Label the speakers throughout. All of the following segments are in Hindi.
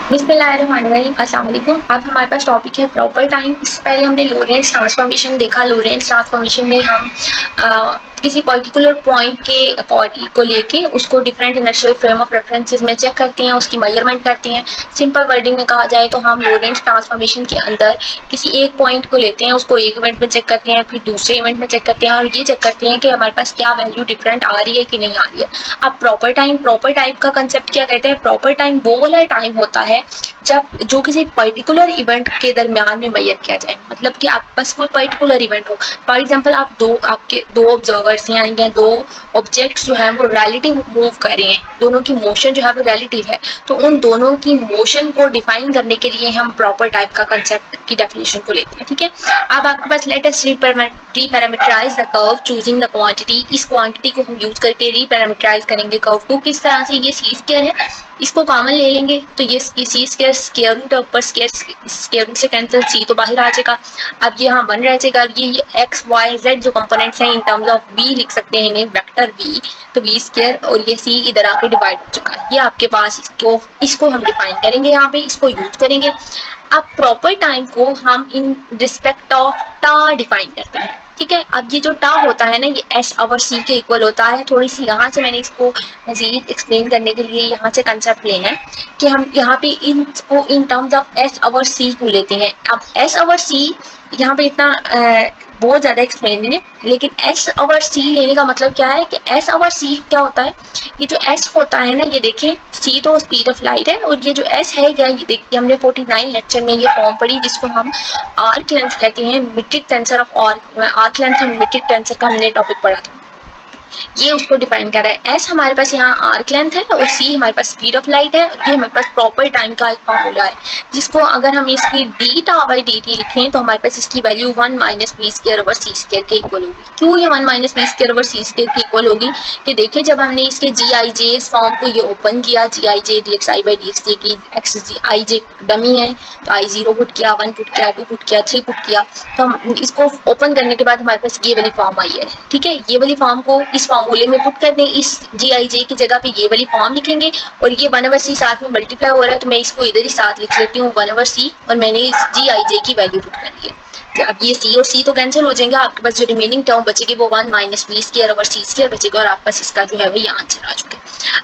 Speaker 1: बिस्मिल्लाहिर्रहमानिर्रहीम, अस्सलाम वालेकुम। अब हमारे पास टॉपिक है प्रॉपर टाइम। इससे पहले हमने लोरेंट्ज़ ट्रांसफॉर्मेशन देखा। लोरेंट्ज़ ट्रांसफॉर्मेशन में हम किसी पर्टिकुलर पॉइंट के बॉडी को लेके उसको different inertial frame of references में चेक करते हैं, उसकी मेजरमेंट करते हैं। सिंपल वर्डिंग में कहा जाए तो हम लोरेंट्ज़ ट्रांसफॉर्मेशन के अंदर किसी एक पॉइंट को लेते हैं, उसको एक इवेंट में चेक करते हैं, फिर दूसरे इवेंट में चेक करते हैं और ये चेक करते हैं कि हमारे पास क्या वैल्यू डिफरेंट आ रही है कि नहीं आ रही है। अब प्रॉपर टाइम का कंसेप्ट क्या कहते हैं? प्रॉपर टाइम वो वाला टाइम होता है जब जो किसी पर्टिकुलर इवेंट के दरमियान में मेजर किया जाए। मतलब कि आपके पास कोई पर्टिकुलर इवेंट हो, फॉर एग्जांपल आपके दो ऑब्जर्वर्स हैं या दो ऑब्जेक्ट्स जो हैं वो रिलेटिव मूव कर रहे हैं, दोनों की मोशन जो है वो रिलेटिव है, तो उन दोनों की मोशन को डिफाइन करने के लिए हम प्रॉपर टाइम का कंसेप्ट की डेफिनेशन को लेते हैं। ठीक है, अब आपके पास let us reparametrise the curve choosing the quantity. इस क्वांटिटी को हम यूज करके रीपैरामीटराइज करेंगे कर्व को। किस तरह से? ये सी स्क्वायर है, इसको कॉमन ले लेंगे तो ये सी स्क्वायर रूट ऊपर स्क्वायर रूट से कैंसिल, सी तो बाहर आ जाएगा। अब ये यहाँ 1 रह जाएगा। ये एक्स वाई जेड जो कंपोनेंट्स हैं इन टर्म्स ऑफ वी लिख सकते हैं इन्हें, वेक्टर वी, तो वी स्क्वायर, और ये सी इधर आके डिवाइड हो चुका है। ये आपके पास इसको हम डिफाइन करेंगे, यहाँ पे इसको यूज करेंगे। अब प्रॉपर टाइम को हम इन रिस्पेक्ट ऑफ टा डिफाइन करते हैं। ठीक है, अब ये जो टा होता है ना, ये एस ओवर सी के इक्वल होता है। थोड़ी सी यहाँ से मैंने इसको मजीद एक्सप्लेन करने के लिए यहाँ से कंसेप्ट लेना है कि हम यहाँ पे इनको in terms of S over C को लेते हैं। अब एस ओवर सी यहाँ पे इतना बहुत ज्यादा एक्सप्लेन नहीं है, लेकिन एस ओवर सी लेने का मतलब क्या है कि एस ओवर सी क्या होता है? ये जो एस होता है ना, ये देखें, सी तो स्पीड ऑफ लाइट है, और ये जो एस है, ये देखिए हमने 49 लेक्चर में ये फॉर्म पढ़ी जिसको हम आर्क लेंथ कहते हैं, metric tensor of arc length और मीट्रिक टेंसर का हमने टॉपिक पढ़ा था। ये उसको डिफाइन कर रहा है। एस हमारे पास यहाँ आर्क लेंथ है और सी हमारे पास स्पीड ऑफ लाइट है। ये हमारे पास प्रॉपर टाइम का एक फॉर्मूला है जिसको अगर हम इसकी डी टा बाई डी टी लिखें तो हमारे पास इसकी value 1 minus B square over सी स्क्वायर के इक्वल होगी। क्यों ये 1 माइनस बी स्क्वायर ओवर सी स्क्वायर के इक्वल होगी? कि देखिए, जब हमने इसके जी आई जे फॉर्म को ये ओपन किया, G I J D X I by D X D की X G I J dummy है, तो आई 0 पुट किया, 1 पुट किया, 2 पुट किया, 3 पुट किया, तो हम इसको ओपन करने के बाद हमारे पास ये वाली फॉर्म आई है। ठीक है, ये वाली फॉर्म को इस फॉर्मूले में पुट कर दें, इस जी आई जे की जगह पे ये वाली फॉर्म लिखेंगे, और ये 1 ओवर सी साथ में मल्टीप्लाई हो रहा है तो मैं इसको इधर ही साथ लिख लेती हूँ 1 ओवर सी, और मैंने इस जी आई जे की वैल्यू पुट कर दी है। अब ये सी और सी तो कैंसिल हो जाएंगे, आपके पास जो रिमेनिंग टर्म बचेगी वो 1 माइनस बी स्क्वायर ओवर सी स्क्वायर बचेगा, और आपके पास इसका जो है वो ये आंसर आ चुका है।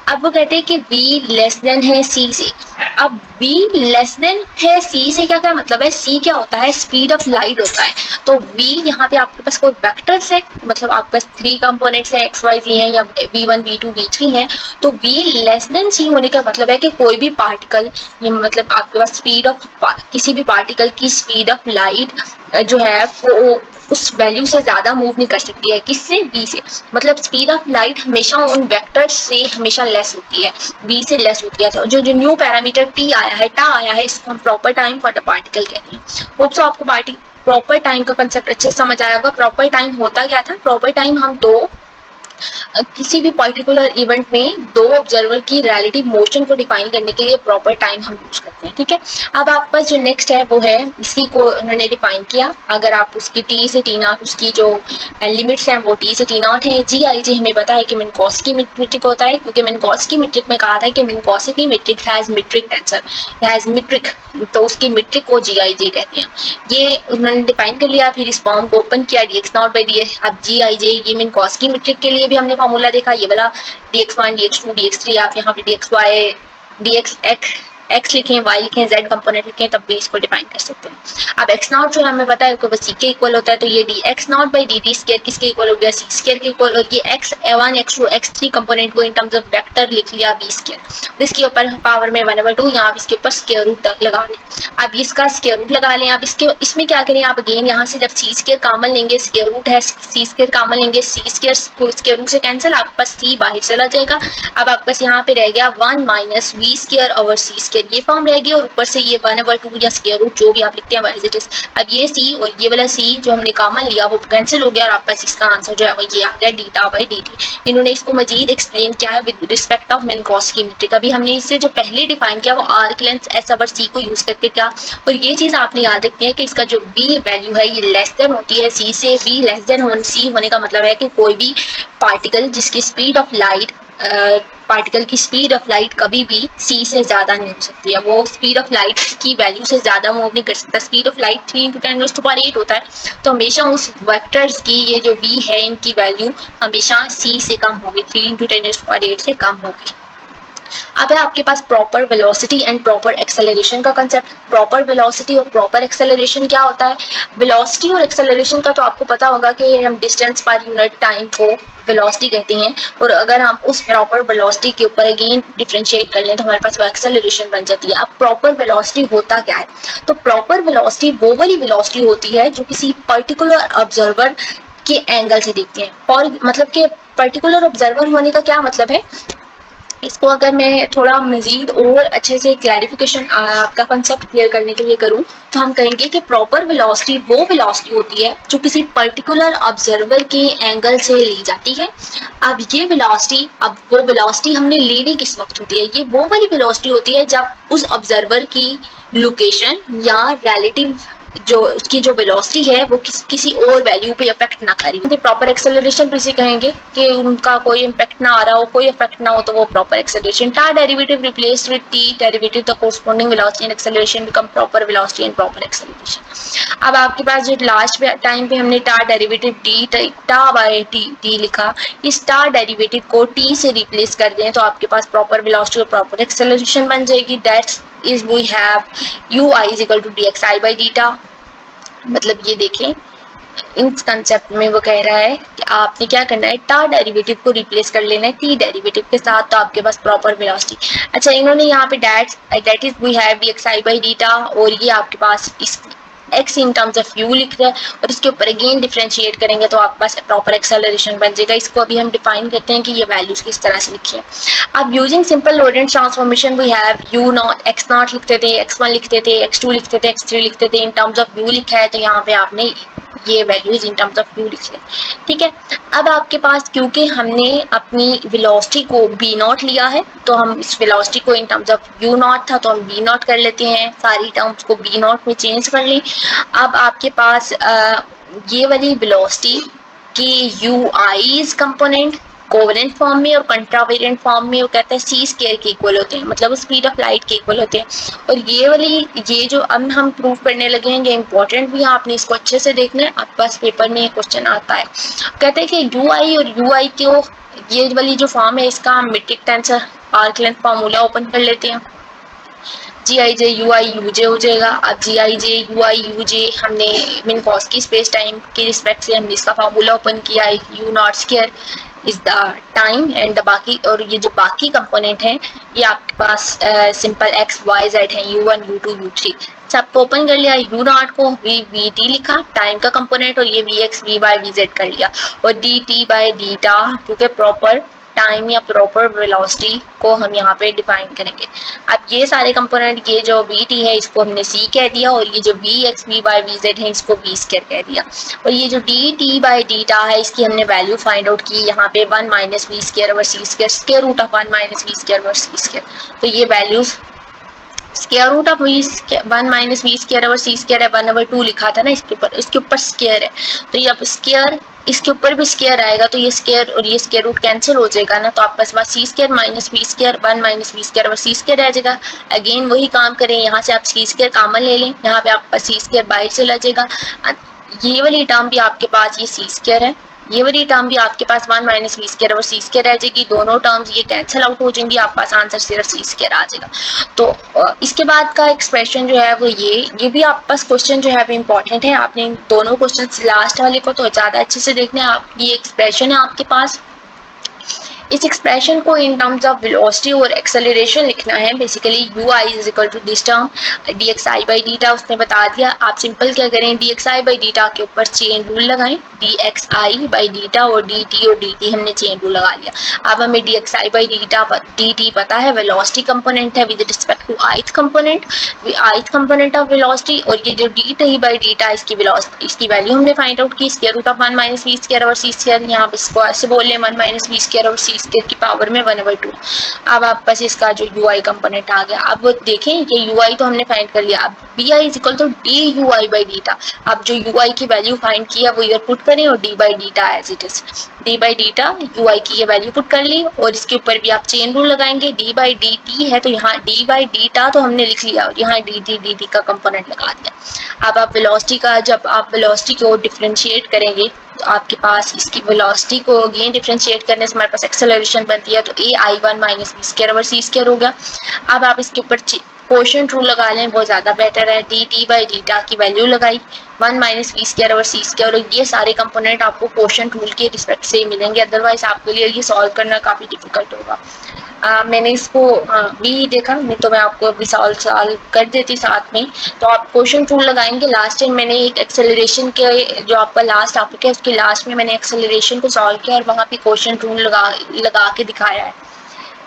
Speaker 1: अब वो कहते हैं कि बी लेस देन है सी से। अब बी लेस देन है सी से क्या क्या मतलब है? सी क्या होता है? स्पीड ऑफ लाइट होता है। तो वी यहाँ पे आपके पास कोई वेक्टर्स है, मतलब आपके पास 3 कंपोनेंट्स है, एक्स वाई जी है या v1 v2 v3 है, तो v लेस देन सी होने का मतलब है कि कोई भी पार्टिकल, ये मतलब आपके पास स्पीड ऑफ किसी भी पार्टिकल की स्पीड ऑफ लाइट जो है वो उस वैल्यू से ज्यादा मूव नहीं कर सकती है। किससे? v से। मतलब स्पीड ऑफ लाइट हमेशा उन वेक्टर्स से हमेशा लेस होती है, v से लेस होती है। तो जो न्यू पैरामीटर t आया है, टा आया है, इसको हम proper time for the particle कहते हैं। होप सो आपको प्रॉपर टाइम का कंसेप्ट अच्छे से समझ आया होगा। प्रॉपर टाइम होता क्या था? प्रॉपर टाइम हम किसी भी पर्टिकुलर इवेंट में दो ऑब्जर्वर की रिलेटिव मोशन को डिफाइन करने के लिए प्रॉपर टाइम हम यूज करते हैं। ठीक है, अब आपके पास जो नेक्स्ट है वो है, इसी को उन्होंने डिफाइन किया। अगर आप उसकी टी से टी नॉट, उसकी जो लिमिट्स हैं वो टी से टी नॉट है। जी आई जी हमें पता है कि मिनकॉस्की मीट्रिक होता है, क्योंकि मिनकॉस्की मीट्रिक में कहा था कि Minkowski metric has metric tensor, has metric, तो उसकी मीट्रिक को जी आई जी कहते हैं। ये उन्होंने डिफाइन कर लिया, फिर इस फॉर्म को ओपन किया, dx नॉट बाई डी। अब जी आई जे ये मिनकॉस्की मीट्रिक के लिए भी हमने फॉर्मूला देखा, ये वाला dx1 dx2 dx3, आप यहाँ पे dxy dx एक्स लिखें, वाई लिखें, जेड कंपोनेंट लिखें, तब भी इसको डिफाइन कर सकते हैं। अब एक्स नॉट जो हमें पता है वो सी के इक्वल होता है, तो ये D x not by D T square किसके इक्वल हो गया? सी स्क्वायर के इक्वल। और ये x1 x2 x3 कंपोनेंट को इन टर्म्स ऑफ वेक्टर लिख लिया v स्क्वायर। इसके ऊपर पावर में 1/2 यहाँ इसके ऊपर स्क्वायर रूट तक लगा लें। अब इसका स्क्वायर रूट लगा लें। अब इसमें क्या करें आप? अगेन यहाँ से जब सी स्क्वायर कॉमन लेंगे, स्क्वायर रूट है, सी स्क्वायर कॉमन लेंगे, सी स्क्वायर स्क्वायर रूट से कैंसिल, आपके पास सी बाहर चला जाएगा। अब आपके पास यहाँ पे रह गया 1 minus we square over C square, ये फॉर्म रह गई, और ऊपर से ये 1/2 या स्क्वायर रूट जो भी आप लिखते हैं एज इट इज। अब ये सी और ये वाला सी जो हमने कॉमन लिया वो कैंसिल हो गया, और आपके पास इसका आंसर जो है वो ये आ गया डीटा बाई डी। इन्होंने इसको मजीद एक्सप्लेन किया है विद रिस्पेक्ट ऑफ मिनकॉस्की मीट्रिक। अभी हमने इससे जो पहले डिफाइन किया वो arc length S over C को यूज करके क्या, और ये चीज आपने याद रखनी है कि इसका जो बी वैल्यू है ये लेस देन होती है सी से। बी लेस देन सी होने का मतलब है कि कोई भी पार्टिकल जिसकी स्पीड ऑफ लाइट पार्टिकल की स्पीड ऑफ लाइट कभी भी c से ज्यादा नहीं हो सकती है, वो स्पीड ऑफ लाइट की वैल्यू से ज्यादा मूव नहीं कर सकता। स्पीड ऑफ लाइट 3 × 10⁸ होता है, तो हमेशा उस वेक्टर्स की ये जो v है इनकी वैल्यू हमेशा c से कम होगी, 3 × 10⁸ से कम होगी। अब है आपके पास proper velocity and proper acceleration का कंसेप्ट। प्रॉपर वेलोसिटी और प्रॉपर एक्सेलरेशन क्या होता है? वेलोसिटी और एक्सेलरेशन का तो आपको पता होगा कि हम डिस्टेंस पर यूनिट टाइम को वेलोसिटी कहते हैं, और अगर हम उस प्रॉपर वेलोसिटी के ऊपर अगेन डिफरेंशिएट कर लें तो हमारे पास वो एक्सेलरेशन बन जाती है। अब प्रॉपर वेलोसिटी होता क्या है? तो प्रॉपर वेलोसिटी वो वाली वेलोसिटी होती है जो किसी पर्टिकुलर ऑब्जर्वर के एंगल से देखते हैं। और मतलब कि पर्टिकुलर ऑब्जर्वर होने का क्या मतलब है, इसको अगर मैं थोड़ा मजीद और अच्छे से क्लैरिफिकेशन आपका कंसेप्ट क्लियर करने के लिए करूं तो हम कहेंगे कि प्रॉपर वेलोसिटी वो वेलोसिटी होती है जो किसी पर्टिकुलर ऑब्जर्वर के एंगल से ली जाती है। अब ये वेलोसिटी, अब वो वेलोसिटी हमने लेनी किस वक्त होती है? ये वो वाली वेलोसिटी होती है जब उस ऑब्जर्वर की लोकेशन या रिलेटिव जो उसकी जो वेलोसिटी है वो किसी और वैल्यू पे इफेक्ट ना करे। प्रॉपर एक्सेलरेशन भी इसे कहेंगे कि उनका कोई इम्पैक्ट ना आ रहा हो, कोई इफेक्ट ना हो, तो वो proper acceleration. Tau derivative replaced with T derivative the corresponding velocity and acceleration become proper velocity and proper acceleration. अब आपके पास जो लास्ट टाइम पे हमने tau derivative T tau by T लिखा, इस टा डेरिवेटिव को टी से रिप्लेस कर दें तो आपके पास प्रॉपर वेलोसिटी और प्रॉपर एक्सेलरेशन बन जाएगी। That's is we have ui is equal to dxi by theta। मतलब ये देखें इन कंसेप्ट में वो कह रहा है कि आपने क्या करना है, टा डेरिवेटिव को रिप्लेस कर लेना है टी डेरिवेटिव के साथ, तो आपके पास प्रॉपर वेलोसिटी। अच्छा, इन्होंने यहाँ पे that is we have dxi by theta, और ये आपके पास इस x in terms of u लिख रहा है और इसके ऊपर अगेन डिफरेंशिएट करेंगे तो आपके पास प्रॉपर एक्सेलरेशन बन जाएगा। इसको अभी हम डिफाइन करते हैं कि ये वैल्यूज किस तरह से लिखी है। अब using simple Lorentz transformation we have u naught x naught लिखते थे, x1 लिखते थे, x2 लिखते थे, x3 लिखते थे, इन टर्म्स ऑफ u लिखा है तो यहाँ पे आपने ये values in terms of u लिख लें। ठीक है, अब आपके पास क्योंकि हमने अपनी वेलोसिटी को b नॉट लिया है तो हम इस वेलोसिटी को in terms of u not था तो हम b नॉट कर लेते हैं, सारी टर्म्स को b नॉट में चेंज कर लें। अब आपके पास ये वाली वेलोसिटी की ui's कंपोनेंट कोवेलेंट फॉर्म में और कंट्रावेरिएंट फॉर्म में वो कहते हैं c स्क्वायर के इक्वल होते हैं, मतलब स्पीड ऑफ लाइट के इक्वल होते हैं। और ये वाली ये जो अब हम प्रूव करने लगे हैं ये इंपॉर्टेंट भी है, आपने इसको अच्छे से देखना है, आपके पास पेपर में ये क्वेश्चन आता है। कहते हैं कि ui और ui को ये वाली जो फॉर्म है इसका हम metric tensor arc length formula open कर लेते हैं। Gij ui uj हो जाएगा। अब Gij ui uj हमने मिनकॉस्की स्पेस टाइम के रिस्पेक्ट से हमने इसका फार्मूला ओपन किया है, u not square is the time and the बाकी, और ये जो बाकी कंपोनेंट हैं ये आपके पास सिंपल x y z है, u1 u2 u3 सबको ओपन कर लिया। u नॉट को vt लिखा टाइम का कंपोनेंट और ये vx vy vz कर लिया, और dt बाय डीटा क्योंकि प्रॉपर टाइम या प्रॉपर वेलोसिटी को हम यहाँ पे डिफाइन करेंगे। अब ये सारे कंपोनेंट, ये जो vt है इसको हमने c कह दिया और ये जो vx vy vz है इसको v स्क्वायर कह दिया, और ये जो dt बाय डीटा है इसकी हमने वैल्यू फाइंड आउट की यहाँ पे 1 minus we square over C square, square root of 1 minus we square over C square. तो ये values square root of 1 minus we square over C square है, 1/2 लिखा था ना इसके ऊपर स्क्वायर है, तो ये अब स्क्वायर इसके ऊपर भी स्क्वायर आएगा तो ये स्क्वायर और ये स्क्वायर रूट कैंसिल हो जाएगा ना, तो आपके पास c square minus we square 1 minus we square over C square रह जाएगा। अगेन वही काम करें, यहाँ से आप सी स्क्वायर कॉमन ले लें, यहाँ पे आपका सी स्क्वायर बाहर चला जाएगा। ये वाली टर्म भी आपके पास ये सी स्क्वायर है, ये वाली टर्म भी आपके पास 1 माइनस वी स्क्वायर और सी स्क्वायर रह जाएगी, दोनों टर्म्स ये कैंसिल आउट हो जाएंगी, आपके पास आंसर सिर्फ सी स्क्वायर आ जाएगा। तो इसके बाद का एक्सप्रेशन जो है वो ये भी आपके पास क्वेश्चन जो है वो इम्पोर्टेंट है, आपने दोनों क्वेश्चन लास्ट वाले को तो ज़्यादा अच्छे से देखना है। आप ये एक्सप्रेशन है आपके पास, इस एक्सप्रेशन को इन टर्म्स ऑफ वेलोसिटी और एक्सेलरेशन लिखना है। Basically ui is equal to this term dxi by d t उसने बता दिया। आप सिंपल क्या करें, dxi बाई डीटा के ऊपर चेन रूल लगाएं, dxi बाई डीटा और dt हमने चेन रूल लगा लिया। अब हमें dxi बाई डीटा dt पता है, वेलोसिटी कंपोनेंट है with respect to ith component of velocity, और ये जो dt बाई डीटा इसकी वेलोसिटी इसकी वैल्यू हमने फाइंड आउट की, square root of 1 minus we square और सी स्क्वायर। यहाँ इसको ऐसे बोल लें 1 माइनस वी स्क्वायर और सी स्क्वायर की पावर में 1/2। अब आप बस इसका जो ui कंपोनेंट आ गया। अब देखें कि ui तो हमने फाइंड कर लिया, अब bi is equal to d ui by d t. अब जो ui की वैल्यू फाइंड की है वो इधर पुट करें और d by d tau as it is, d by d tau ui की ये वैल्यू पुट कर ली और इसके ऊपर भी आप चेन रूल लगाएंगे। d बाई dt है तो यहाँ d बाई डीटा तो हमने लिख लिया और यहाँ dt का कंपोनेंट लगा दिया। अब आप वेलोसिटी का, जब आप वेलोसिटी को डिफरेंशिएट करेंगे तो आपके पास इसकी वेलोसिटी को अगेन डिफरेंशिएट करने से हमारे पास एक्सेलरेशन बनती है, तो a i1 minus v square over c square हो गया। अब आप इसके ऊपर कोशेंट रूल लगा लें, बहुत ज्यादा बेटर है। dt बाई डीटा की वैल्यू लगाई 1 minus we square over C square, और ये सारे कंपोनेंट आपको कोशेंट रूल के रिस्पेक्ट से मिलेंगे, अदरवाइज आपके लिए ये सॉल्व करना काफी डिफिकल्ट होगा। मैंने इसको भी देखा, नहीं तो मैं आपको अभी सॉल्व कर देती साथ में। तो आप क्वेश्चन टूल लगाएंगे। लास्ट टाइम मैंने एक एक्सेलरेशन के, जो आपका लास्ट टॉपिक है उसके लास्ट में मैंने एक्सेलरेशन को सॉल्व किया और वहाँ पे क्वेश्चन टूल लगा के दिखाया है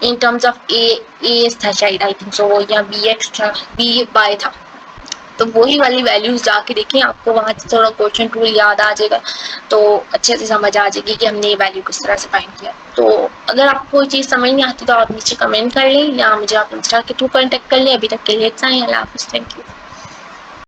Speaker 1: इन टर्म्स ऑफ ए था शायद, आई थिंक सो, या बी एक्स था, बी बाय था। तो वही वाली वैल्यूज जाके देखें, आपको वहाँ से थोड़ा क्वेश्चन टूल याद आ जाएगा, तो अच्छे से समझ आ जाएगी कि हमने ये वैल्यू किस तरह से फाइंड किया। तो अगर आपको कोई चीज़ समझ नहीं आती तो आप नीचे कमेंट कर लें या मुझे आप इंस्टा के थ्रू कॉन्टेक्ट कर लें। अभी तक के लिए इतना ही। अल्लाह हाफिज़, थैंक यू।